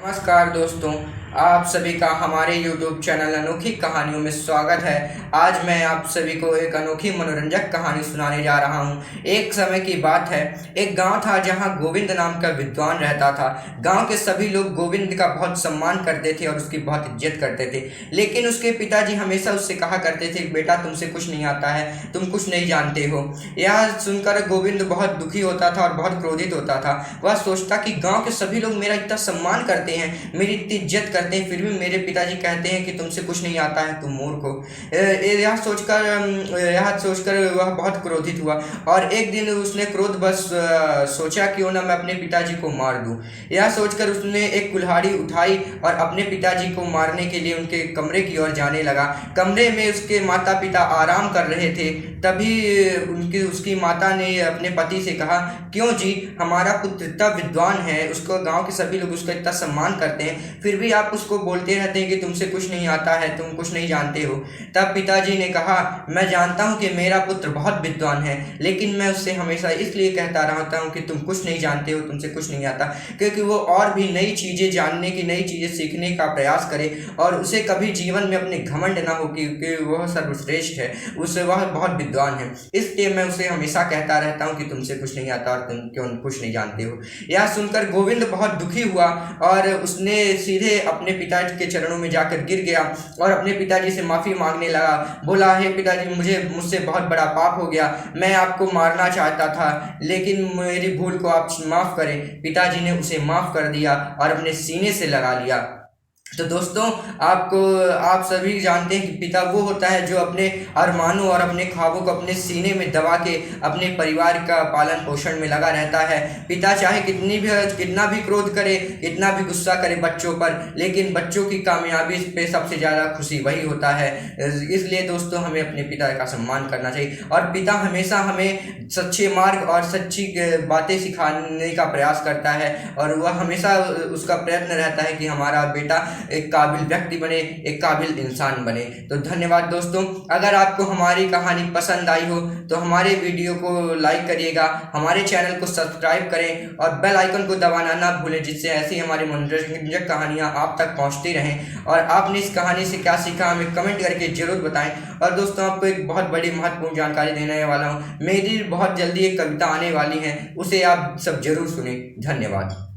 नमस्कार दोस्तों, आप सभी का हमारे YouTube चैनल अनोखी कहानियों में स्वागत है। आज मैं आप सभी को एक अनोखी मनोरंजक कहानी सुनाने जा रहा हूँ। एक समय की बात है, एक गांव था जहां गोविंद नाम का विद्वान रहता था। गांव के सभी लोग गोविंद का बहुत सम्मान करते थे और उसकी बहुत इज्जत करते थे। लेकिन उसके पिताजी हमेशा उससे कहा करते थे, बेटा तुमसे कुछ नहीं आता है, तुम कुछ नहीं जानते हो। यह सुनकर गोविंद बहुत दुखी होता था और बहुत क्रोधित होता था। वह सोचता कि गाँव के सभी लोग मेरा इतना सम्मान करते हैं, मेरी इतनी इज्जत करते हैं, फिर भी मेरे पिताजी कहते हैं कि तुमसे कुछ नहीं आता है, तुम मूर्ख हो। यह सोचकर वह बहुत क्रोधित हुआ और एक दिन उसने क्रोध बस सोचा क्यों ना मैं अपने पिताजी को मार दूं। यह सोचकर उसने एक कुल्हाड़ी उठाई और अपने पिताजी को मारने के लिए उनके कमरे की ओर जाने लगा। कमरे में उसके माता पिता आराम कर रहे थे। तभी उसकी माता ने अपने पति से कहा, क्यों जी, हमारा पुत्र इतना विद्वान है, उसको गांव के सभी लोग उसका इतना सम्मान करते हैं, फिर भी आप उसको बोलते रहते हैं कि तुमसे कुछ नहीं आता है, तुम कुछ नहीं जानते हो। तब पिताजी ने कहा, मैं जानता हूं कि मेरा पुत्र बहुत विद्वान है, लेकिन मैं उससे हमेशा इसलिए कहता रहता हूं कि तुम कुछ नहीं जानते हो, तुमसे कुछ नहीं आता, क्योंकि वो और भी नई चीज़ें जानने की, नई चीज़ें सीखने का प्रयास करे और उसे कभी जीवन में अपने घमंड ना हो कि वह सर्वश्रेष्ठ है, उसे वह बहुत विद्वान है। इसलिए मैं उसे हमेशा कहता रहता हूँ कि तुमसे कुछ नहीं आता और तुम क्यों कुछ नहीं जानते हो। यह सुनकर गोविंद बहुत दुखी हुआ और उसने सीधे अपने पिताजी के चरणों में जाकर गिर गया और अपने पिताजी से माफ़ी मांगने लगा। बोला, हे पिताजी, मुझसे बहुत बड़ा पाप हो गया, मैं आपको मारना चाहता था, लेकिन मेरी भूल को आप माफ़ करें। पिताजी ने उसे माफ़ कर दिया और अपने सीने से लगा लिया। तो दोस्तों, आप सभी जानते हैं कि पिता वो होता है जो अपने अरमानों और अपने ख्वाबों को अपने सीने में दबा के अपने परिवार का पालन पोषण में लगा रहता है। पिता चाहे कितना भी क्रोध करे, कितना भी गुस्सा करे बच्चों पर, लेकिन बच्चों की कामयाबी पे सबसे ज़्यादा खुशी वही होता है। इसलिए दोस्तों, हमें अपने पिता का सम्मान करना चाहिए और पिता हमेशा हमें सच्चे मार्ग और सच्ची बातें सिखाने का प्रयास करता है और वह हमेशा उसका प्रयत्न रहता है कि हमारा बेटा एक काबिल व्यक्ति बने, एक काबिल इंसान बने। तो धन्यवाद दोस्तों। अगर आपको हमारी कहानी पसंद आई हो तो हमारे वीडियो को लाइक करिएगा, हमारे चैनल को सब्सक्राइब करें और बेल आइकन को दबाना ना भूलें, जिससे ऐसी हमारी मनोरंजक कहानियाँ आप तक पहुँचती रहें। और आपने इस कहानी से क्या सीखा हमें कमेंट करके जरूर बताएं। और दोस्तों, आपको एक बहुत बड़ी महत्वपूर्ण जानकारी देने वाला हूँ। मेरी बहुत जल्दी एक कविता आने वाली है, उसे आप सब जरूर सुनें। धन्यवाद।